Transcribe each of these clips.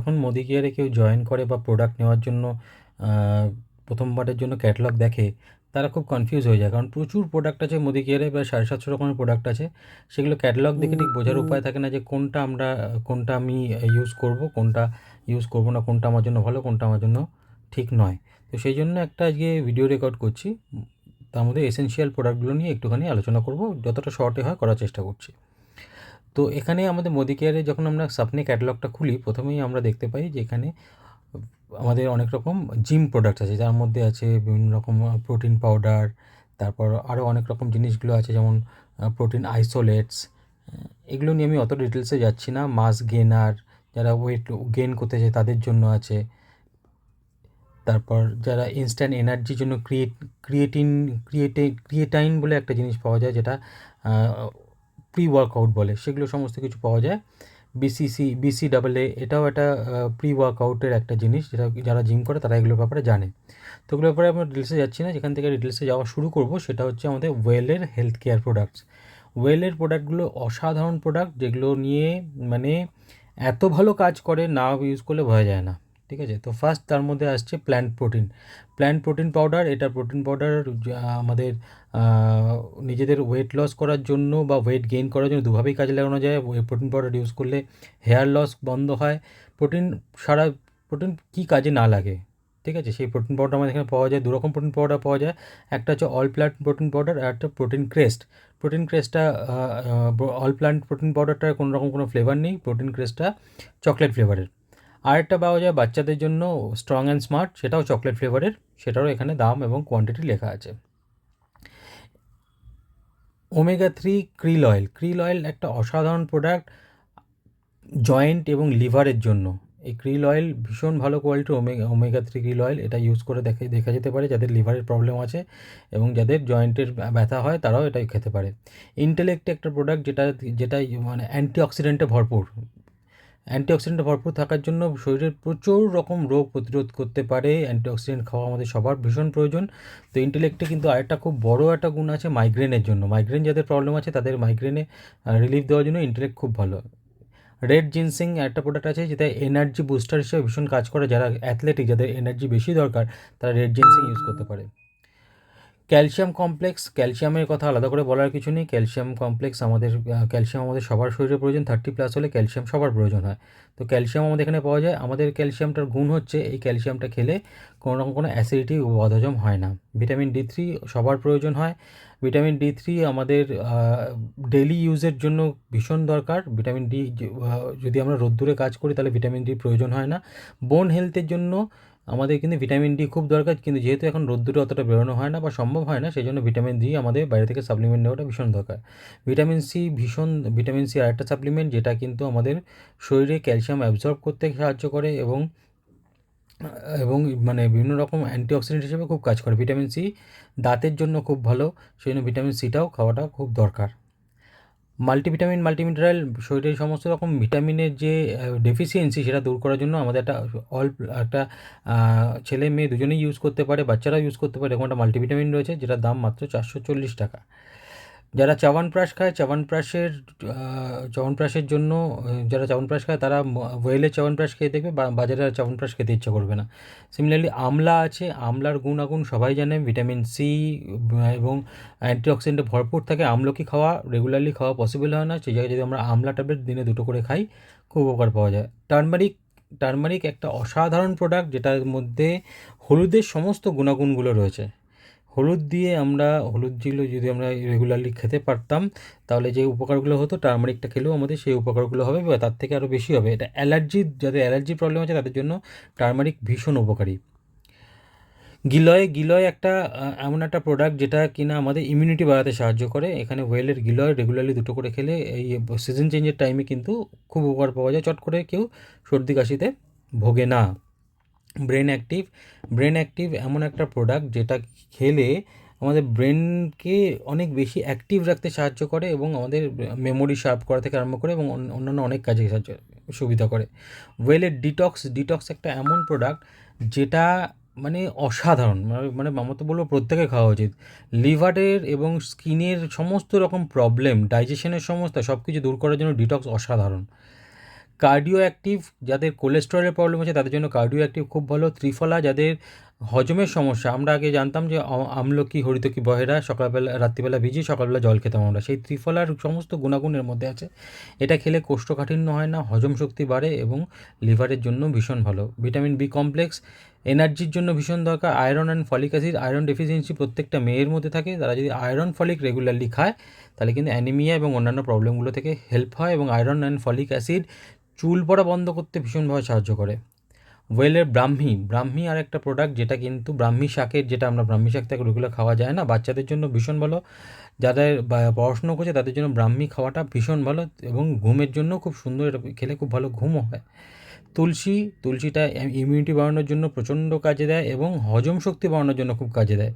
যখন মোদি কেয়ারে কেউ জয়েন করে বা প্রোডাক্ট নেওয়ার জন্য প্রথমবারের জন্য ক্যাটালগ দেখে, তারা খুব কনফিউজ হয়ে যায়, কারণ প্রচুর প্রোডাক্ট আছে মোদি কেয়ারে, প্রায় 750 রকমের প্রোডাক্ট আছে। সেগুলো ক্যাটালগ দেখে ঠিক বোঝার উপায় থাকে না যে কোনটা আমি ইউজ করব, কোনটা ইউজ করব না, কোনটা আমার জন্য ভালো, কোনটা আমার জন্য ঠিক নয়। তো সেই জন্য একটা আজকে ভিডিও রেকর্ড করছি, তার মধ্যে এসেনশিয়াল প্রোডাক্টগুলো নিয়ে একটুখানি আলোচনা করব, যতটা শর্টে হয় করার চেষ্টা করছি। তো এখানে আমাদের মোদি কেয়ারে যখন আমরা সাপনে ক্যাটালগটা খুলি, প্রথমেই আমরা দেখতে পাই যে এখানে আমাদের অনেক রকম জিম প্রোডাক্টস আছে, যার মধ্যে আছে বিভিন্ন রকম প্রোটিন পাউডার, তারপর আরও অনেক রকম জিনিসগুলো আছে, যেমন প্রোটিন আইসোলেটস। এগুলো নিয়ে আমি অত ডিটেলসে যাচ্ছি না। মাস গেনার, যারা ওয়েট গেন করতে চায় তাদের জন্য আছে। তারপর যারা ইনস্ট্যান্ট এনার্জির জন্য ক্রিয়েটাইন বলে একটা জিনিস পাওয়া যায়, যেটা প্রি ওয়ার্কআউট বলে, সেগুলো সমস্ত কিছু পাওয়া যায়। BCAA এটাও একটা প্রি ওয়ার্কআউটের একটা জিনিস, যেটা যারা জিম করে তারা এগুলোর ব্যাপারে জানে। তো এগুলোর ব্যাপারে আমরা ডিটেলসে যাচ্ছি না। যেখান থেকে ডিটেলসে যাওয়া শুরু করব সেটা হচ্ছে আমাদের ওয়েলের হেলথ কেয়ার প্রোডাক্টস। ওয়েলের প্রোডাক্টগুলো অসাধারণ প্রোডাক্ট, যেগুলো নিয়ে মানে এত ভালো কাজ করে, না ইউজ করলে বোঝা যায় না। ঠিক আছে, তো ফার্স্ট তার মধ্যে আসছে প্ল্যান্ট প্রোটিন পাউডার। এটা প্রোটিন পাউডার আমাদের নিজেদের ওয়েট লস করার জন্য বা ওয়েট গেইন করার জন্য দুভাবেই কাজে লাগানো যায়। প্রোটিন পাউডার ইউজ করলে হেয়ার লস বন্ধ হয়। প্রোটিন কী কাজে না লাগে, ঠিক আছে, সেই প্রোটিন পাউডার আমাদের এখানে পাওয়া যায়। দুরকম প্রোটিন পাউডার পাওয়া যায়, একটা হচ্ছে অল প্ল্যান্ট প্রোটিন পাউডার, আর একটা প্রোটিন ক্রেস্টটা অল প্ল্যান্ট প্রোটিন পাউডারটার কোনো রকম কোনো ফ্লেভার নেই, প্রোটিন ক্রেস্টটা চকলেট ফ্লেভারের। আরেকটা পাওয়া যায় বাচ্চাদের জন্য স্ট্রং অ্যান্ড স্মার্ট, সেটাও চকলেট ফ্লেভারের, সেটারও এখানে দাম এবং কোয়ান্টিটি লেখা আছে। ওমেগা-3 krill অয়েল একটা অসাধারণ প্রোডাক্ট জয়েন্ট এবং লিভারের জন্য। এই krill অয়েল ভীষণ ভালো কোয়ালিটির ওমেগা-3 krill অয়েল, এটা ইউজ করে দেখা যেতে পারে যাদের লিভারের প্রবলেম আছে এবং যাদের জয়েন্টের ব্যথা হয়, তারাও এটা খেতে পারে। ইন্টেলেক্ট একটা প্রোডাক্ট যেটা মানে অ্যান্টিঅক্সিডেন্টে ভরপুর থাকার জন্য শরীরের প্রচুর রকম রোগ প্রতিরোধ করতে পারে। অ্যান্টিঅক্সিডেন্ট খাওয়া আমাদের সবার ভীষণ প্রয়োজন। তো ইন্টেলেক্টে কিন্তু আরেকটা খুব বড় একটা গুণ আছে মাইগ্রেনের জন্য। মাইগ্রেন যাদের প্রবলেম আছে তাদের মাইগ্রেনে রিলিফ দেওয়ার জন্য ইন্টেলেক্ট খুব ভালো। রেড জিনসিং একটা প্রোডাক্ট আছে, যেটা এনার্জি বুস্টার হিসেবে ভীষণ কাজ করে। যারা অ্যাথলেটিক, যাদের এনার্জি বেশি দরকার, তারা রেড জিনসিং ইউজ করতে পারে। ক্যালসিয়ামের কথা আলাদা করে বলার কিছু নেই। ক্যালসিয়াম আমাদের সবার শরীরে প্রয়োজন। 30+ হলে ক্যালসিয়াম সবার প্রয়োজন হয়। তো ক্যালসিয়াম আমাদের এখানে পাওয়া যায়। আমাদের ক্যালসিয়ামটার গুণ হচ্ছে, এই ক্যালসিয়ামটা খেলে কোনো রকম কোনো অ্যাসিডিটি বদহজম হয় না। ভিটামিন D3 সবার প্রয়োজন হয়। ভিটামিন D3 আমাদের ডেইলি ইউজের জন্য ভীষণ দরকার। ভিটামিন ডি যদি আমরা রোদ্দুরে কাজ করি তাহলে ভিটামিন ডি প্রয়োজন হয় না। বোন হেলথের জন্য আমাদের কিন্তু ভিটামিন ডি খুব দরকার, কিন্তু যেহেতু এখন রোদ্দুরে অতটা বেরোনো হয় না বা সম্ভব হয় না, সেই জন্য ভিটামিন ডি আমাদের বাইরে থেকে সাপ্লিমেন্ট নেওয়াটা ভীষণ দরকার। ভিটামিন সি আরেকটা সাপ্লিমেন্ট, যেটা কিন্তু আমাদের শরীরে ক্যালসিয়াম অ্যাবজর্ব করতে সাহায্য করে এবং এবং মানে বিভিন্ন রকম অ্যান্টিঅক্সিডেন্ট হিসেবে খুব কাজ করে। ভিটামিন সি দাঁতের জন্য খুব ভালো, সেই জন্য ভিটামিন সিটাও খাওয়াটা খুব দরকার। মাল্টিমিনারেল শরীরের সমস্ত রকম ভিটামিনের যে ডেফিসিয়েন্সি, সেটা দূর করার জন্য আমাদের একটা ছেলে মেয়ে দুজনেই ইউজ করতে পারে, বাচ্চারাও ইউজ করতে পারে, এরকম একটা মাল্টিভিটামিন রয়েছে, যেটার দাম মাত্র 440 টাকা। যারা চ্যবনপ্রাশ খায়, চ্যবনপ্রাশের জন্য যারা চ্যবনপ্রাশ খায় তারা ওয়েলের চ্যবনপ্রাশ খেয়ে দেখবে, বাজারের চ্যবনপ্রাশ খেতে ইচ্ছা করবে না। সিমিলারলি আমলা আছে, আমলার গুণাগুণ সবাই জানে, ভিটামিন সি এবং অ্যান্টিঅক্সিডেন্টে ভরপুর থাকে। আমলকি রেগুলারলি খাওয়া পসিবল হয় না, সেই জায়গায় যদি আমরা আমলা ট্যাবলেট দিনে 2টো করে খাই, খুব উপকার পাওয়া যায়। টার্মারিক একটা অসাধারণ প্রোডাক্ট, যেটার মধ্যে হলুদের সমস্ত গুণাগুণগুলো রয়েছে। হলুদগুলো যদি আমরা রেগুলারলি খেতে পারতাম, তাহলে যে উপকারগুলো হতো, টার্মারিকটা খেলেও আমাদের সেই উপকারগুলো হবে বা তার থেকে আরও বেশি হবে। এটা যাদের অ্যালার্জি প্রবলেম আছে তাদের জন্য টার্মারিক ভীষণ উপকারী। গিলয় একটা এমন একটা প্রোডাক্ট যেটা কিনা আমাদের ইমিউনিটি বাড়াতে সাহায্য করে। এখানে ওয়েলের গিলয় রেগুলারলি 2টো করে খেলে এই সিজন চেঞ্জের টাইমে কিন্তু খুব উপকার পাওয়া যায়, চট করে কেউ সর্দি কাশিতে ভোগে না। ব্রেন অ্যাক্টিভ এমন একটা প্রোডাক্ট যেটা খেলে আমাদের ব্রেনকে অনেক বেশি অ্যাক্টিভ রাখতে সাহায্য করে এবং আমাদের মেমোরি শার্প করা থেকে আরম্ভ করে এবং অন্যান্য অনেক কাজে সুবিধা করে। ওয়েলের ডিটক্স একটা এমন প্রোডাক্ট যেটা মানে অসাধারণ, মানে আমরা তো বলবো প্রত্যেকে খাওয়া উচিত। লিভারের এবং স্কিনের সমস্ত রকম প্রবলেম, ডাইজেশনের সমস্যা, সব কিছু দূর করার জন্য ডিটক্স অসাধারণ। কার্ডিও অ্যাক্টিভ, যাদের কোলেস্টেরলের প্রবলেম আছে তাদের জন্য কার্ডিও অ্যাক্টিভ খুব ভালো। ত্রিফলা, যাদের হজমের সমস্যা, আমরা আগে জানতাম যে আমলকি, হরিতকি, বহেরা সকালবেলা রাত্রিবেলা ভিজিয়ে সকালবেলা জল খেতাম আমরা, সেই ত্রিফলার সমস্ত গুণাগুণের মধ্যে আছে। এটা খেলে কোষ্ঠকাঠিন্য হয় না, হজম শক্তি বাড়ে এবং লিভারের জন্য ভীষণ ভালো। ভিটামিন বি কমপ্লেক্স এনার্জির জন্য ভীষণ দরকার। Iron and folic acid, iron deficiency প্রত্যেকটা মেয়ের মধ্যে থাকে, তারা যদি আয়রন ফলিক রেগুলারলি খায় তাহলে কিন্তু অ্যানিমিয়া এবং অন্যান্য প্রবলেমগুলো থেকে হেল্প হয়। এবং আয়রন অ্যান্ড ফলিক অ্যাসিড চুল পড়া বন্ধ করতে ভীষণভাবে সাহায্য করে। ওয়েলের ব্রাহ্মী আর একটা প্রোডাক্ট, যেটা কিন্তু ব্রাহ্মী শাকের, যেটা আমরা ব্রাহ্মী শাক থেকে রেগুলার খাওয়া যায় না, বাচ্চাদের জন্য ভীষণ ভালো। যাদের পড়াশুনো করছে তাদের জন্য ব্রাহ্মী খাওয়াটা ভীষণ ভালো এবং ঘুমের জন্য খুব সুন্দর, এটা খেলে খুব ভালো ঘুমও হয়। তুলসীটা ইমিউনিটি বাড়ানোর জন্য প্রচণ্ড কাজে দেয় এবং হজম শক্তি বাড়ানোর জন্য খুব কাজে দেয়।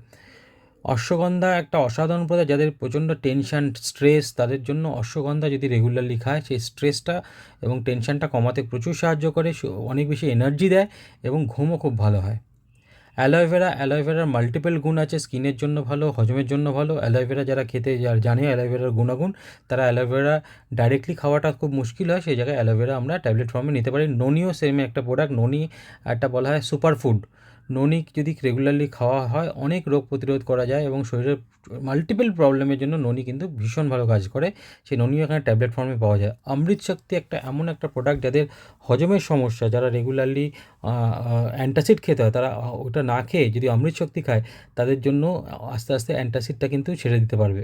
অশ্বগন্ধা একটা অসাধারণ প্রোডাক্ট, যাদের প্রচণ্ড টেনশান, স্ট্রেস, তাদের জন্য অশ্বগন্ধা যদি রেগুলারলি খায় সেই স্ট্রেসটা এবং টেনশানটা কমাতে প্রচুর সাহায্য করে, অনেক বেশি এনার্জি দেয় এবং ঘুমও খুব ভালো হয়। অ্যালোভেরার মাল্টিপল গুণ আছে, স্কিনের জন্য ভালো, হজমের জন্য ভালো। অ্যালোভেরা যারা খেতে জানে অ্যালোভেরার গুণাগুণ, তারা অ্যালোভেরা ডাইরেক্টলি খাওয়াটা খুব মুশকিল হয়, সেই জায়গায় অ্যালোভেরা আমরা ট্যাবলেট ফর্মে নিতে পারি। ননিও সেম একটা প্রোডাক্ট, ননি একটা বলা হয় সুপারফুড। ননি যদি রেগুলারলি খাওয়া হয় অনেক রোগ প্রতিরোধ করা যায় এবং শরীরের মাল্টিপল প্রবলেমের জন্য ননি কিন্তু ভীষণ ভালো কাজ করে, সেই ননিও এখানে ট্যাবলেট ফর্মে পাওয়া যায়। অমৃত শক্তি একটা এমন একটা প্রোডাক্ট, যাদের হজমের সমস্যা, যারা রেগুলারলি অ্যান্টাসিড খেতে হয়, তারা ওটা না খেয়ে যদি অমৃত শক্তি খায় তাদের জন্য আস্তে আস্তে অ্যান্টাসিডটা কিন্তু ছেড়ে দিতে পারবে।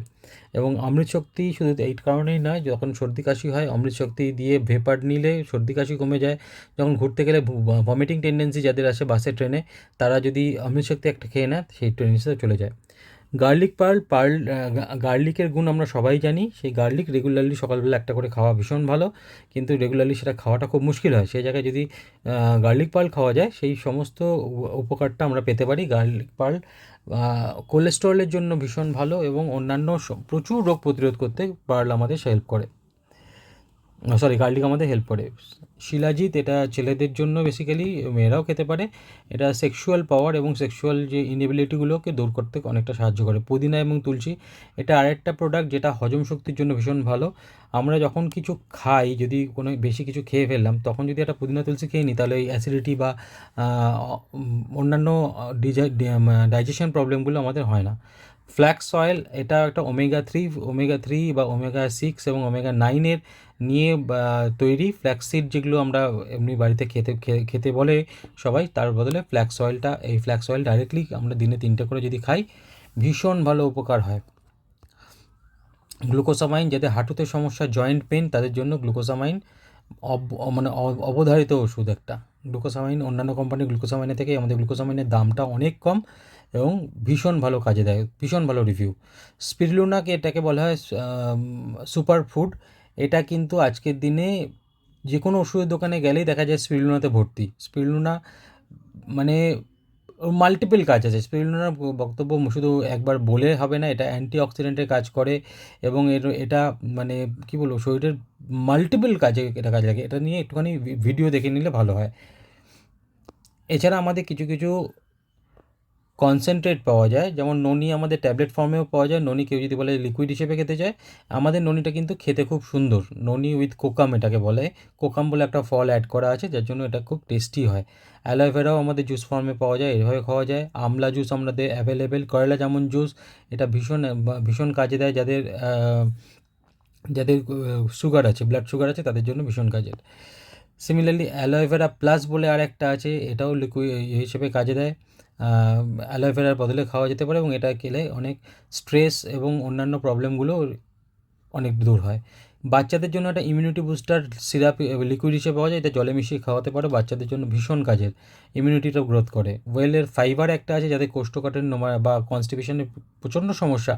এবং অমৃত শক্তি শুধু এই কারণেই নয়, যখন সর্দি কাশি হয় অমৃত শক্তি দিয়ে ভেপার নিলে সর্দি কাশি কমে যায়। যখন ঘুরতে গেলে ভমিটিং টেন্ডেন্সি যাদের আসে বাসে ট্রেনে, তারা যদি অমৃত শক্তি একটা খেয়ে নেয় সেই টেন্ডেন্সিটা চলে যায়। গার্লিকের গুণ আমরা সবাই জানি, সেই গার্লিক রেগুলারলি সকালবেলা একটা করে খাওয়া ভীষণ ভালো, কিন্তু রেগুলারলি সেটা খাওয়াটা খুব মুশকিল হয়, সেই জায়গায় যদি গার্লিক পার্ল খাওয়া যায় সেই সমস্ত উপকারটা আমরা পেতে পারি। গার্লিক পার্ল কোলেস্টেরলের জন্য ভীষণ ভালো এবং অন্যান্য প্রচুর রোগ প্রতিরোধ করতে পার্ল আমাদের হেল্প করে, গার্লিক আমাদের হেল্প করে। শিলাজিৎ, এটা ছেলেদের জন্য বেসিক্যালি, মেয়েরাও খেতে পারে। এটা সেক্সুয়াল পাওয়ার এবং সেক্সুয়াল যে ইনএবিলিটিগুলোকে দূর করতে অনেকটা সাহায্য করে। পুদিনা এবং তুলসী, এটা আরেকটা প্রোডাক্ট যেটা হজম শক্তির জন্য ভীষণ ভালো। আমরা যখন কিছু খাই, যদি কোনো বেশি কিছু খেয়ে ফেললাম, তখন যদি একটা পুদিনা তুলসী খেয়ে নিই তাহলে ওই অ্যাসিডিটি বা অন্যান্য ডাইজেশন প্রবলেমগুলো আমাদের হয় না। ফ্ল্যাক্স অয়েল, এটা একটা ওমেগা 3 বা ওমেগা 6 এবং ওমেগা 9 নিয়ে তৈরি ফ্ল্যাক্সিড, যেগুলো আমরা এমনি বাড়িতে খেতে বলে সবাই, তার বদলে এই ফ্ল্যাক্স অয়েল ডাইরেক্টলি আমরা দিনে 3টে করে যদি খাই ভীষণ ভালো উপকার হয়। গ্লুকোসামাইন, যাদের হাঁটুতে সমস্যা, জয়েন্ট পেন, তাদের জন্য গ্লুকোসামাইন মানে অবধারিত ওষুধ একটা। গ্লুকোসামাইন, অন্যান্য কোম্পানির গ্লুকোসামাইনের থেকে আমাদের গ্লুকোসামাইনের দামটা অনেক কম এবং ভীষণ ভালো কাজে দেয়, ভীষণ ভালো রিভিউ। স্পিরুলিনাকে, এটাকে বলা হয় সুপার ফুড। এটা কিন্তু আজকের দিনে যে কোনো ওষুধের দোকানে গেলেই দেখা যায় স্পিরুলিনাতে ভর্তি। স্পিরুলিনা মানে মাল্টিপল কাজ আছে। স্পিরুলিনার বক্তব্য শুধু একবার বলে হবে না, এটা অ্যান্টিঅক্সিডেন্টের কাজ করে এবং এটা মানে কী বলবো, শরীরের মাল্টিপল কাজে এটা কাজে লাগে। এটা নিয়ে একটুখানি ভিডিও দেখে নিলে ভালো হয়। এছাড়া আমাদের কিছু কিছু কনসেন্ট্রেট পাওয়া যায়, যেমন ননি আমাদের ট্যাবলেট ফর্মেও পাওয়া যায়। ননি কেউ যদি বলে লিকুইড হিসেবে খেতে চায়, আমাদের ননিটা কিন্তু খেতে খুব সুন্দর। ননি উইথ কোকাম এটাকে বলে, কোকাম বলে একটা ফল অ্যাড করা আছে যার জন্য এটা খুব টেস্টি হয়। অ্যালোভেরাও আমাদের জুস ফর্মে পাওয়া যায়, এভাবে খাওয়া যায়। আমলা জুস আমাদের অ্যাভেলেবেল, করলা জামুন জুস, এটা ভীষণ ভীষণ কাজে দেয় যাদের যাদের সুগার আছে, ব্লাড সুগার আছে, তাদের জন্য ভীষণ কাজের। সিমিলারলি অ্যালোভেরা প্লাস বলে আর একটা আছে, এটাও লিকুইড হিসেবে কাজে দেয়। অ্যালোভেরার বদলে খাওয়া যেতে পারে এবং এটা খেলে অনেক স্ট্রেস এবং অন্যান্য প্রবলেমগুলো অনেক দূর হয়। বাচ্চাদের জন্য একটা ইমিউনিটি বুস্টার সিরাপ লিকুইড হিসেবে পাওয়া যায়, এটা জলে মিশিয়ে খাওয়াতে পারে, বাচ্চাদের জন্য ভীষণ কাজের, ইমিউনিটিটা গ্রোথ করে। ওয়েলের ফাইবার একটা আছে, যাদের কোষ্ঠকাঠিন্য বা কনস্টিপেশনের প্রচণ্ড সমস্যা,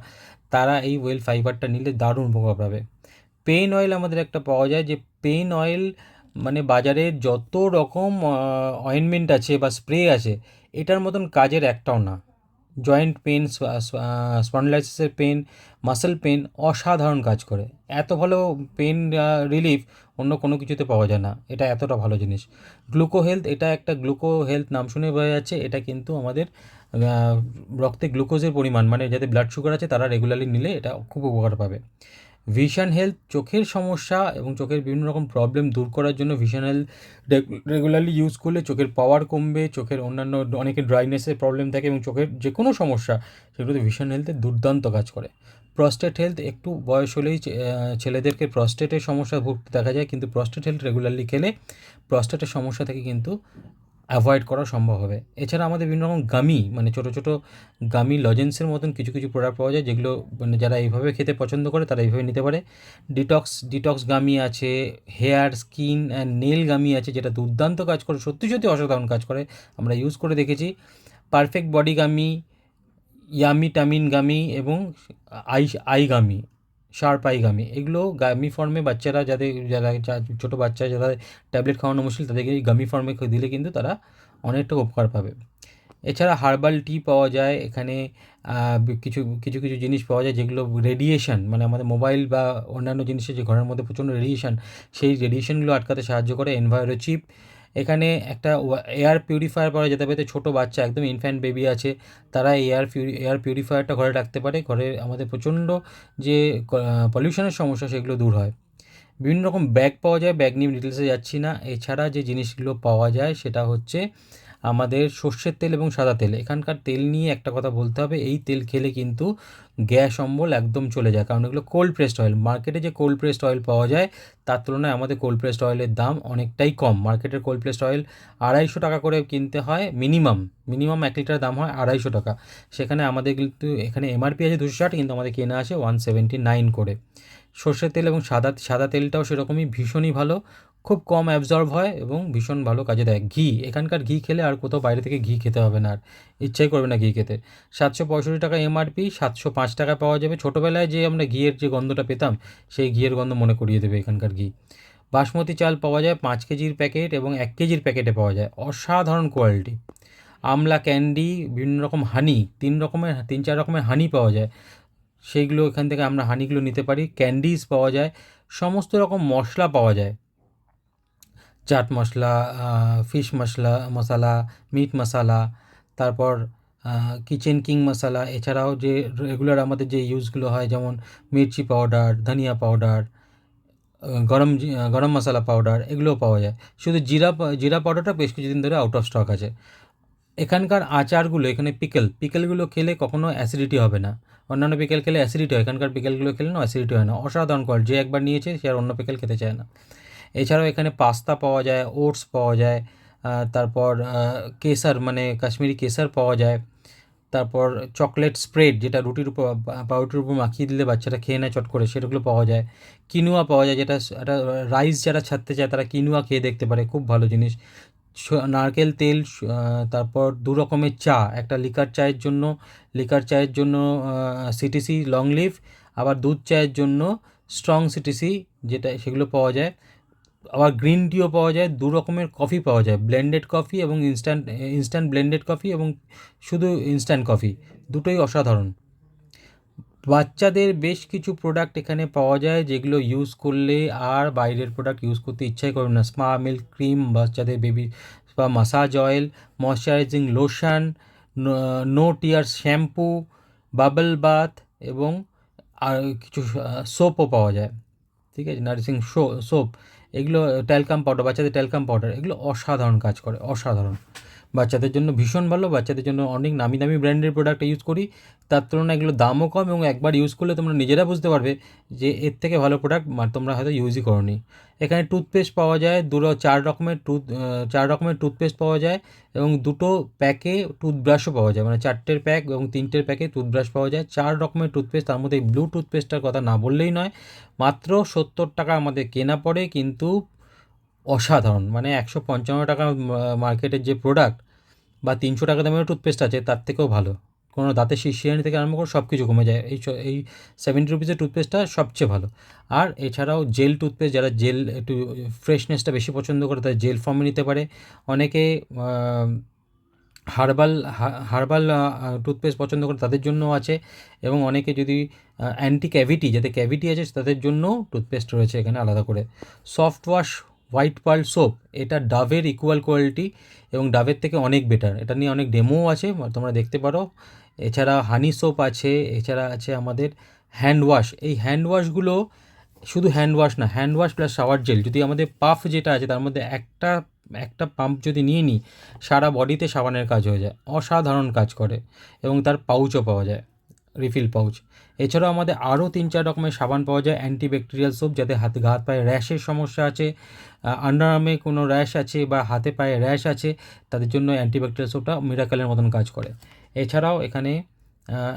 তারা এই ওয়েল ফাইবারটা নিলে দারুণ উপকার পাবে। পেইন অয়েল আমাদের একটা পাওয়া যায়, যে পেইন অয়েল মানে বাজারে যত রকম অয়েনমেন্ট আছে বা স্প্রে আছে, এটার মতন কাজের একটাও না। জয়েন্ট পেন, স্পন্ডলাইসিসের পেন, মাসেল পেন অসাধারণ কাজ করে। এত ভালো পেন রিলিফ অন্য কোনো কিছুতে পাওয়া যায় না, এটা এতটা ভালো জিনিস। গ্লুকো হেলথ, এটা একটা গ্লুকো হেলথ নাম শুনে বোঝা যাচ্ছে, এটা কিন্তু আমাদের রক্তে গ্লুকোজের পরিমাণ, মানে যাদের ব্লাড সুগার আছে তারা রেগুলারলি নিলে এটা খুব উপকার পাবে। ভিশন হেলথ চোখের সমস্যা এবং চোখের বিভিন্ন রকম প্রবলেম দূর করার জন্য ভিশন হেলথ রেগুলারলি ইউজ করলে চোখের পাওয়ার কমবে, চোখের অন্যান্য অনেকের ড্রাইনেসের প্রবলেম থাকে এবং চোখের যে কোনো সমস্যা সেগুলোতে ভিশন হেলথের দুর্দান্ত কাজ করে। প্রস্টেট হেলথ একটু বয়স হলেই ছেলেদেরকে প্রস্টেটের সমস্যা ভুগতে দেখা যায়, কিন্তু প্রস্টেট হেলথ রেগুলারলি খেলে প্রস্টেটের সমস্যা থেকে কিন্তু অ্যাভয়েড করা সম্ভব হবে। এছাড়া আমাদের বিভিন্ন রকম গামি, মানে ছোটো ছোটো গামি লজেন্সের মতন কিছু কিছু প্রোডাক্ট পাওয়া যায়, যেগুলো মানে যারা এইভাবে খেতে পছন্দ করে তারা এইভাবে নিতে পারে। ডিটক্স গামি আছে, hair, skin and nail gummy আছে, যেটা দুর্দান্ত কাজ করে, সত্যি সত্যি অসাধারণ কাজ করে, আমরা ইউজ করে দেখেছি। Perfect body gummy, yummy tummy gummy এবং eye gummy, sharp eye gummy, এগুলো গামি ফর্মে বাচ্চারা যারা ছোটো বাচ্চা যারা ট্যাবলেট খাওয়ানো মুশকিল তাদেরকে এই গামি ফর্মে দিলে কিন্তু তারা অনেকটা উপকার পাবে। এছাড়া হার্বাল টি পাওয়া যায় এখানে, কিছু কিছু কিছু জিনিস পাওয়া যায় যেগুলো রেডিয়েশন, মানে আমাদের মোবাইল বা অন্যান্য জিনিসের যে ঘরের মধ্যে প্রচণ্ড রেডিয়েশন, সেই রেডিয়েশনগুলো আটকাতে সাহায্য করে। এনভায়রো চিপ, এখানে একটা এয়ার পিউরিফায়ার পাওয়া যেতে পারে, ছোটো বাচ্চা একদম ইনফ্যান্ট বেবি আছে তারা এয়ার পিউরিফায়ারটা ঘরে রাখতে পারে, ঘরে আমাদের প্রচণ্ড যে পলিউশনের সমস্যা সেগুলো দূর হয়। বিভিন্ন রকম ব্যাগ পাওয়া যায়, ব্যাগ নিয়ে ডিটেলসে যাচ্ছি না। এছাড়া যে জিনিসগুলো পাওয়া যায় সেটা হচ্ছে আমাদের সর্ষের তেল এবং সাদা তেল। এখানকার তেল নিয়ে একটা কথা বলতে হবে, এই তেল খেলে কিন্তু গ্যাস অম্বল একদম চলে যায়, কারণ এগুলো কোল্ড প্রেসড অয়েল। মার্কেটে যে কোল্ড প্রেসড অয়েল পাওয়া যায় তার তুলনায় আমাদের কোল্ড প্রেসড অয়েলের দাম অনেকটাই কম। মার্কেটের কোল্ড প্রেসড অয়েল 250 টাকা করে কিনতে হয়, মিনিমাম 1 লিটার দাম হয় 250 টাকা। সেখানে আমাদের কিন্তু এখানে এমআরপি আছে 260, কিন্তু আমাদের কেনা আছে 179 করে। সর্ষের তেল এবং সাদা তেলটাও সেরকমই ভীষণই ভালো, খুব কম অ্যাবজর্ব হয় এবং ভীষণ ভালো কাজে দেয়। ঘি, এখানকার ঘি খেলে আর কোথাও বাইরে থেকে ঘি খেতে হবে না, আর ইচ্ছাই করবে না ঘি খেতে। 765 টাকা এমআরপি, 705 টাকায় পাওয়া যাবে। ছোটোবেলায় যে আমরা ঘিয়ের যে গন্ধটা পেতাম সেই ঘিয়ের গন্ধ মনে করিয়ে দেবে এখানকার ঘি। বাসমতি চাল পাওয়া যায় 5 কেজির প্যাকেট এবং 1 কেজির প্যাকেটে পাওয়া যায়, অসাধারণ কোয়ালিটি। আমলা ক্যান্ডি, বিভিন্ন রকম হানি, 3-4 রকমের হানি পাওয়া যায়, সেইগুলো এখান থেকে আমরা হানিগুলো নিতে পারি। ক্যান্ডিজ পাওয়া যায়, সমস্ত রকম মশলা পাওয়া যায়, চাট মশলা, ফিশ মশলা, মিট মশালা, তারপর কিচেন কিং মশলা। এছাড়াও যে রেগুলার আমাদের যে ইউজগুলো হয়, যেমন মির্চি পাউডার, ধনিয়া পাউডার, গরম মশলা পাউডার, এগুলোও পাওয়া যায়। শুধু জিরা পাউডারটা বেশ কিছুদিন ধরে আউট অফ স্টক আছে। এখানকার আচারগুলো, এখানে পিকেলগুলো খেলে কখনো অ্যাসিডিটি হবে না। অন্যান্য পিকেল খেলে অ্যাসিডিটি হয়, এখানকার পিকেলগুলো খেলে না অ্যাসিডিটি হয় না, অসাধারণ কোয়ালিটি। যে একবার নিয়েছে সে আর অন্য পিকেল খেতে চায় না। এছাড়াও এখানে পাস্তা পাওয়া যায়, ওটস পাওয়া যায়, তারপর কেসার মানে কাশ্মীরি কেসার পাওয়া যায়, তারপর চকলেট স্প্রেড, যেটা রুটির উপর পাউরুটির উপর মাখিয়ে দিলে বাচ্চারা খেয়ে নেয় চট করে, সেগুলো পাওয়া যায়। কিনুয়া পাওয়া যায়, যেটা একটা রাইস যারা ছাড়তে চায় তারা কিনুয়া খেয়ে দেখতে পারে, খুব ভালো জিনিস। নারকেল তেল, তারপর 2 রকমের চা, একটা লিকার চায়ের জন্য সিটিসি লং লিফ, আবার দুধ চায়ের জন্য স্ট্রং সিটিসি, যেটা সেগুলো পাওয়া যায়। আবার গ্রিন টিও পাওয়া যায়, 2 রকমের কফি পাওয়া যায়, ব্লেন্ডেড কফি এবং ইনস্ট্যান্ট ব্লেন্ডেড কফি এবং শুধু ইনস্ট্যান্ট কফি, দুটোই অসাধারণ। বাচ্চাদের বেশ কিছু প্রোডাক্ট এখানে পাওয়া যায় যেগুলো ইউজ করলে আর বাইরের প্রোডাক্ট ইউজ করতে ইচ্ছাই করবে না। স্পা মিল্ক ক্রিম, বাচ্চাদের baby spa massage oil, moisturising lotion, no tears shampoo, bubble bath এবং আর কিছু সোপও পাওয়া যায়, ঠিক আছে, নারিশিং সোপ, এগুলো ট্যালকাম পাউডার, বাচ্চাদের ট্যালকাম পাউডার, এগুলো অসাধারণ কাজ করে, অসাধারণ। বাচ্চাদের জন্য ভীষণ ভালো, বাচ্চাদের জন্য অনেক নামি দামি ব্র্যান্ডের প্রোডাক্ট ইউজ করি, তার তুলনায় এগুলো দামও কম এবং একবার ইউজ করলে তোমরা নিজেরা বুঝতে পারবে যে এর থেকে ভালো প্রোডাক্ট তোমরা হয়তো ইউজই করোনি। এখানে টুথপেস্ট পাওয়া যায়, 4 রকমের টুথপেস্ট পাওয়া যায় এবং 2 প্যাকে টুথব্রাশও পাওয়া যায়, মানে 4টের প্যাক এবং 3টের প্যাকে টুথব্রাশ পাওয়া যায়। 4 রকমের টুথপেস্ট, তার মধ্যে ব্লু টুথপেস্টটার কথা না বললেই নয়, মাত্র 70 টাকা আমাদের কেনা পড়ে, কিন্তু অসাধারণ, মানে 155 টাকা মার্কেটের যে প্রোডাক্ট বা 300 টাকা দামের টুথপেস্ট আছে তার থেকেও ভালো। কোনো দাঁতের শিরশিরানি থেকে আরম্ভ করে সব কিছু কমে যায়, এই 70 রুপিসের টুথপেস্টটা সবচেয়ে ভালো। আর এছাড়াও জেল টুথপেস্ট, যারা জেল একটু ফ্রেশনেসটা বেশি পছন্দ করে তারা জেল ফর্মে নিতে পারে। অনেকে হার্বাল টুথপেস্ট পছন্দ করে তাদের জন্যও আছে, এবং অনেকে যদি অ্যান্টি ক্যাভিটি, যাতে ক্যাভিটি আছে তাদের জন্যও টুথপেস্ট রয়েছে এখানে আলাদা করে। Soft wash white pearl soap, এটা ডাভের ইকুয়াল কোয়ালিটি এবং ডাভের থেকে অনেক বেটার, এটা নিয়ে অনেক ডেমোও আছে, তোমরা দেখতে পারো। এছাড়া হানি সোপ আছে, এছাড়া আছে আমাদের হ্যান্ড ওয়াশ, এই হ্যান্ড ওয়াশগুলো শুধু হ্যান্ড ওয়াশ না, hand wash plus shower gel, যদি আমাদের পাফ যেটা আছে তার মধ্যে একটা একটা পাম্প যদি নিয়ে নিই, সারা বডিতে সাবানের কাজ হয়ে যায়, অসাধারণ কাজ করে। এবং তার পাউচও পাওয়া যায়, রিফিল পাউচ। এছাড়াও আমাদের আরও 3-4 রকমের সাবান পাওয়া যায়, অ্যান্টিব্যাকটেরিয়াল সোপ, যাতে হাতে হাত পায়ে র্যাশের সমস্যা আছে, আন্ডার আর্মে কোনো র্যাশ আছে বা হাতে পায়ে র্যাশ আছে, তাদের জন্য অ্যান্টিব্যাকটেরিয়াল সোপটা মিরাকেলের মতন কাজ করে। এছাড়াও এখানে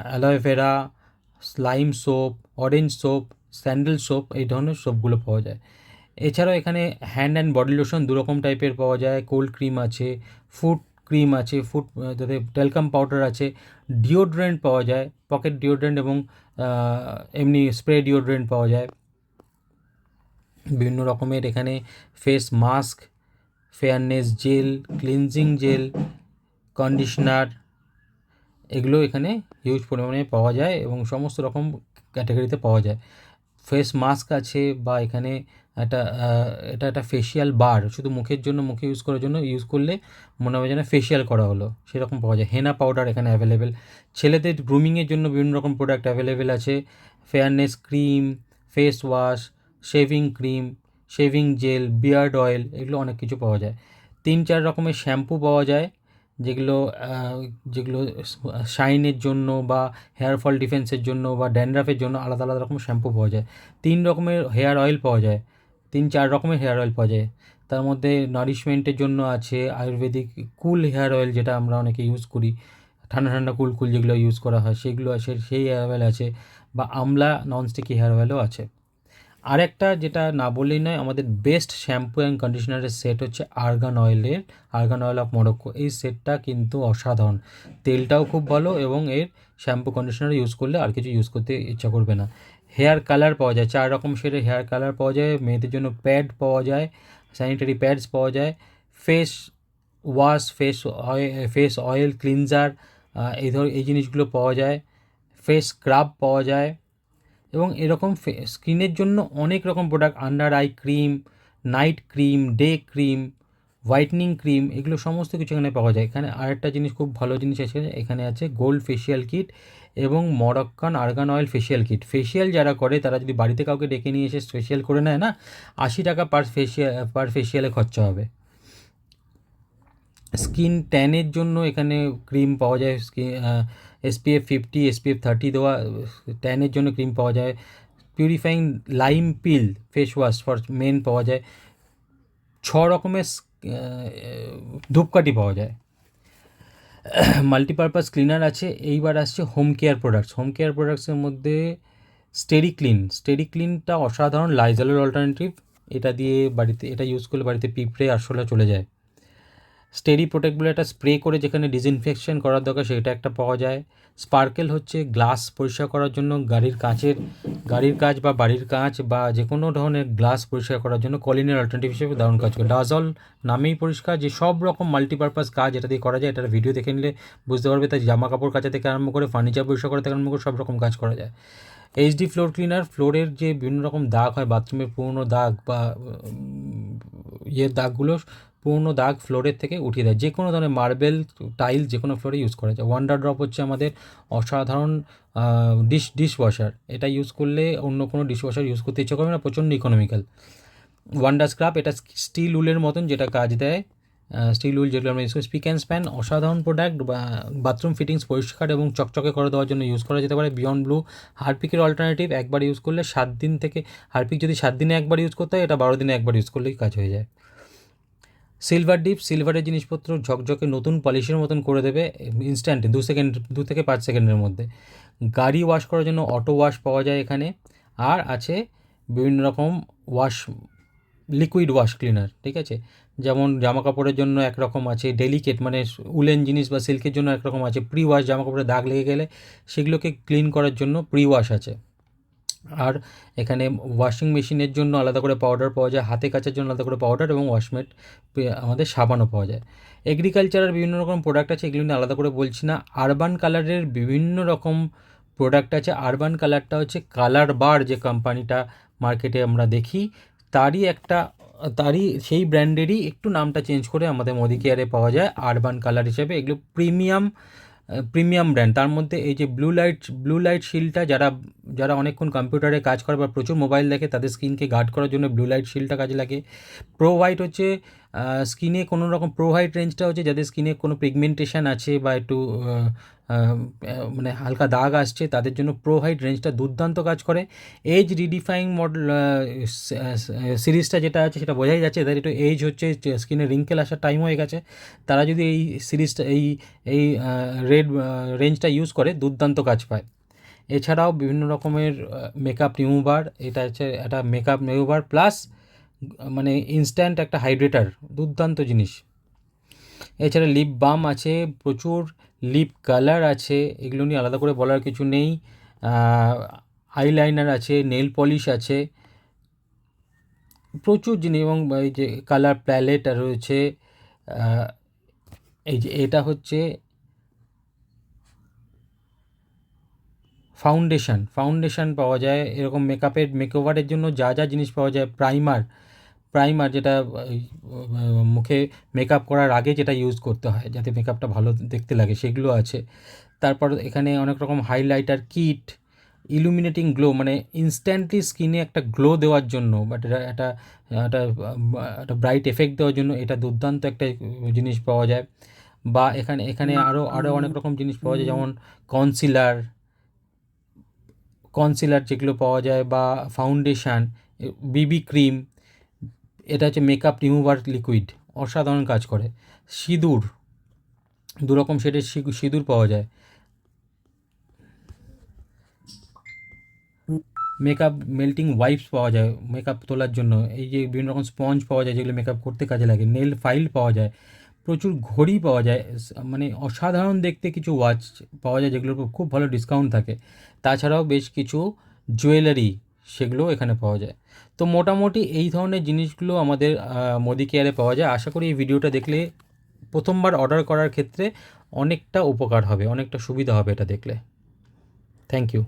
aloe vera, slime soap, orange soap, sandal soap, এই ধরনের সোপগুলো পাওয়া যায়। এছাড়াও এখানে হ্যান্ড অ্যান্ড বডি লোশন দুরকম টাইপের পাওয়া যায়, কোল্ড ক্রিম আছে, ফুট ক্রিম আছে, যাতে টেলকাম পাউডার আছে, ডিওড্রেন্ট পাওয়া যায়, পকেট ডিওড্রেন্ট এবং এমনি স্প্রে ডিওড্রেন্ট পাওয়া যায়। বিভিন্ন রকমের এখানে face mask, fairness gel, cleansing gel, conditioner, এগুলো এখানে হিউজ পরিমাণে পাওয়া যায় এবং সমস্ত রকম ক্যাটাগরিতে পাওয়া যায়। ফেস মাস্ক আছে, বা এখানে একটা এটা একটা ফেশিয়াল বার, শুধু মুখের জন্য, মুখে ইউজ করার জন্য, ইউজ করলে মনে হবে যেন ফেশিয়াল করা হলো, সেরকম পাওয়া যায়। হেনা পাউডার এখানে অ্যাভেলেবেল। ছেলেদের গ্রুমিংয়ের জন্য বিভিন্ন রকম প্রোডাক্ট অ্যাভেলেবেল আছে, fairness cream, face wash, shaving cream, shaving jail, beard oil, এগুলো অনেক কিছু পাওয়া যায়। 3-4 রকমের শ্যাম্পু পাওয়া যায়, যেগুলো যেগুলো শাইনের জন্য বা হেয়ার ফল ডিফেন্সের জন্য বা ড্যান্ড্রাফের জন্য আলাদা আলাদা রকম শ্যাম্পু পাওয়া যায়। 3 রকমের হেয়ার অয়েল পাওয়া যায়, 3-4 রকমের হেয়ার অয়েল পাওয়া যায়। তার মধ্যে নারিশমেন্টের জন্য আছে আয়ুর্বেদিক কুল হেয়ার অয়েল, যেটা আমরা অনেকে ইউজ করি, ঠান্ডা ঠান্ডা কুল কুল যেগুলো ইউজ করা হয় সেগুলো আছে, সেই হেয়ার অয়েল আছে, বা আমলা ননস্টিকি হেয়ার অয়েলও আছে। আরেকটা যেটা না বললেই নয়, আমাদের বেস্ট শ্যাম্পু অ্যান্ড কন্ডিশনারের সেট হচ্ছে আর্গান অয়েলের, আর্গান অয়েল অফ মরক্কো। এই সেটটা কিন্তু অসাধারণ, তেলটাও খুব ভালো এবং এর শ্যাম্পু কন্ডিশনার ইউজ করলে আর কিছু ইউজ করতে ইচ্ছা করবে না। হেয়ার কালার পাওয়া যায়, 4 রকম শেডের হেয়ার কালার পাওয়া যায়, মেয়েদের জন্য প্যাড পাওয়া যায়, স্যানিটারি প্যাডস পাওয়া যায়, face wash, face oil cleanser, এই জিনিসগুলো পাওয়া যায়, ফেস স্ক্রাব পাওয়া যায়। এবং এরকম স্কিনের জন্য অনেক রকম product, under eye cream, night cream, day cream, whitening cream, এগুলো সমস্ত কিছু এখানে পাওয়া যায়। এখানে আরেকটা জিনিস, খুব ভালো জিনিস আছে, এখানে আছে গোল্ড ফেশিয়াল কিট এবং Moroccan argan oil facial kit. Facial যারা করে তারা যদি বাড়িতে কাউকে ডেকে নিয়ে এসে ফেশিয়াল করে নেয় না, 80 টাকা পার ফেশিয়ালে খরচা হবে। স্কিন ট্যানের জন্য এখানে ক্রিম পাওয়া যায়, SPF 50, SPF 30 দেওয়া ট্যানের জন্য ক্রিম পাওয়া যায়। Purifying lime peel face wash for men পাওয়া যায়। 6 রকমের ধূপকাঠি পাওয়া যায়। মাল্টিপারপাস ক্লিনার আছে। এইবার আসছে home care products. Home care প্রোডাক্টসের মধ্যে স্টেরিক্লিনটা অসাধারণ, লাইজলের অল্টারনেটিভ। এটা দিয়ে বাড়িতে, এটা ইউজ করলে বাড়িতে পিঁপড়ে আরশোলা চলে যায়। স্টেরি প্রোটেক্ট বলে একটা স্প্রে করে যেখানে ডিসইনফেকশন করার দরকার সেটা একটা পাওয়া যায়। স্পার্কেল হচ্ছে গ্লাস পরিষ্কার করার জন্য, গাড়ির কাঁচ বা বাড়ির কাঁচ বা যে কোনো ধরনের গ্লাস পরিষ্কার করার জন্য কলিনের অল্টারনেটিভ হিসেবে দারুণ কাজ করে। ডাজল নামেই পরিষ্কার, যে সব রকম মাল্টিপারপাস কাজ এটা দিয়ে করা যায়। এটার ভিডিও দেখে নিলে বুঝতে পারবে। তাই জামা কাপড় কাচা থেকে আরম্ভ করে ফার্নিচার পরিষ্কার করা থেকে আরম্ভ করে সব রকম কাজ করা যায়। HD ফ্লোর ক্লিনার, ফ্লোরের যে বিভিন্ন রকম দাগ হয়, বাথরুমের পুরনো দাগ বা দাগগুলো, পুরনো দাগ ফ্লোরের থেকে উঠিয়ে দেয়। যে কোনো ধরনের মার্বেল, টাইল, যে কোনো ফ্লোরে ইউজ করা যায়। ওয়ান্ডার ড্রপ হচ্ছে আমাদের অসাধারণ ডিশ ওয়াশার। এটা ইউজ করলে অন্য কোনো ডিশ ওয়াশার ইউজ করতে ইচ্ছা করবে না, প্রচণ্ড ইকোনমিক্যাল। ওয়ান্ডার স্ক্রাব, এটা স্টিল উলের মতন যেটা কাজ দেয়, স্টিল উল যেগুলো আমরা ইউজ করি। স্পিক অ্যান্ড স্প্যান অসাধারণ প্রোডাক্ট, বাথরুম ফিটিংস পরিষ্কার এবং চকচকে করে দেওয়ার জন্য ইউজ করা যেতে পারে। বিয়ন্ড ব্লু হারপিকের অল্টারনেটিভ, একবার ইউজ করলে 7 দিন থেকে, হারপিক যদি 7 দিনে একবার ইউজ করতে হয়, এটা 12 দিনে একবার ইউজ করলেই কাজ হয়ে যায়। সিলভার ডিপ, সিলভারের জিনিসপত্র ঝকঝকে নতুন পলিশের মতন করে দেবে ইনস্ট্যান্টে, 2 থেকে 5 সেকেন্ডের মধ্যে। গাড়ি ওয়াশ করার জন্য অটো ওয়াশ পাওয়া যায় এখানে। আর আছে বিভিন্ন রকম লিকুইড ওয়াশ ক্লিনার, ঠিক আছে। যেমন জামা কাপড়ের জন্য একরকম আছে, ডেলিকেট মানে উলেন জিনিস বা সিল্কের জন্য একরকম আছে। প্রি ওয়াশ, জামা কাপড়ে দাগ লেগে গেলে সেগুলোকে ক্লিন করার জন্য প্রি ওয়াশ আছে। আর এখানে ওয়াশিং মেশিনের জন্য আলাদা করে পাউডার পাওয়া যায়, হাতে কাচার জন্য আলাদা করে পাউডার এবং ওয়াশমেট, আমাদের সাবানও পাওয়া যায়। এগ্রিকালচারের বিভিন্ন রকম প্রোডাক্ট আছে, এগুলো নিয়ে আলাদা করে বলছি না। আরবান কালারের বিভিন্ন রকম প্রোডাক্ট আছে। আরবান কালারটা হচ্ছে কালার বার, যে কোম্পানিটা মার্কেটে আমরা দেখি, তারই সেই ব্র্যান্ডেরই একটু নামটা চেঞ্জ করে আমাদের মোদি কেয়ারে পাওয়া যায় আরবান কালার হিসেবে। এগুলো প্রিমিয়াম প্রিমিয়াম ব্র্যান্ড। তার মধ্যে এই যে ব্লু লাইট শিল্ডটা, যারা যারা অনেকক্ষণ কম্পিউটারে কাজ করে বা প্রচুর মোবাইল দেখে তাদের স্কিনকে গার্ড করার জন্য ব্লু লাইট শিল্ডটা কাজে লাগে। প্রো হোয়াইট হচ্ছে স্কিনে কোনো রকম, প্রো হোয়াইট রেঞ্জটা হচ্ছে যাদের স্কিনে কোনো পিগমেন্টেশন আছে বা একটু মানে হালকা দাগ আসছে তাদের জন্য প্রো হোয়াইট রেঞ্জটা দুর্দান্ত কাজ করে। এজ রিডিফাইং মডেল সিরিজটা যেটা আছে সেটা বোঝাই যাচ্ছে এদের একটু এজ হচ্ছে, স্কিনে রিঙ্কেল আসার টাইম হয়ে গেছে। তারা যদি এই সিরিজটা এই রেড রেঞ্জটা ইউজ করে দুর্দান্ত কাজ পায়। এছাড়াও বিভিন্ন রকমের মেকআপ রিমুভার, এটা হচ্ছে একটা মেকআপ রিমুভার প্লাস মানে ইনস্ট্যান্ট একটা হাইড্রেটার, দুর্দান্ত জিনিস। এছাড়া লিপ বাম আছে, প্রচুর লিপ কালার আছে, এগুলো নিয়ে আলাদা করে বলার কিছু নেই। আইলাইনার আছে, নেল পলিশ আছে, প্রচুর জিনিস। এবং এই যে কালার প্যালেট রয়েছে, এই যে এটা হচ্ছে ফাউন্ডেশন পাওয়া যায় এরকম মেকওভারের জন্য যা যা জিনিস পাওয়া যায়। প্রাইমার যেটা মুখে মেকআপ করার আগে যেটা ইউজ করতে হয় যাতে মেকআপটা ভালো দেখতে লাগে, সেগুলো আছে। তারপর এখানে অনেক রকম হাইলাইটার কিট, ইলুমিনেটিং গ্লো, মানে ইনস্ট্যান্টলি স্কিনে একটা গ্লো দেওয়ার জন্য, বাট এটা একটা একটা একটা ব্রাইট এফেক্ট দেওয়ার জন্য এটা দুর্দান্ত একটা জিনিস পাওয়া যায়। বা এখানে আরও অনেক রকম জিনিস পাওয়া যায়, যেমন কনসিলার যেগুলো পাওয়া যায়, বা ফাউন্ডেশন, বিবি ক্রিম, এটা হচ্ছে মেকআপ রিমুভার লিকুইড, অসাধারণ কাজ করে। সিঁদুর, দুরকম শেডের সিঁদুর পাওয়া যায়। মেকআপ মেল্টিং ওয়াইপস পাওয়া যায় মেকআপ তোলার জন্য। এই যে বিভিন্ন রকম স্পঞ্জ পাওয়া যায় যেগুলো মেকআপ করতে কাজে লাগে। নেল ফাইল পাওয়া যায়, প্রচুর ঘড়ি পাওয়া যায়, মানে অসাধারণ দেখতে কিছু ওয়াচ পাওয়া যায় যেগুলোর উপর খুব ভালো ডিসকাউন্ট থাকে। তাছাড়াও বেশ কিছু জুয়েলারি, সেগুলোও এখানে পাওয়া যায়। তো মোটামুটি এই ধরনের জিনিসগুলো আমাদের মোদি কেয়ারে পাওয়া যায়। আশা করি এই ভিডিওটা দেখলে প্রথমবার অর্ডার করার ক্ষেত্রে অনেকটা উপকার হবে, অনেকটা সুবিধা হবে এটা দেখলে। Thank you.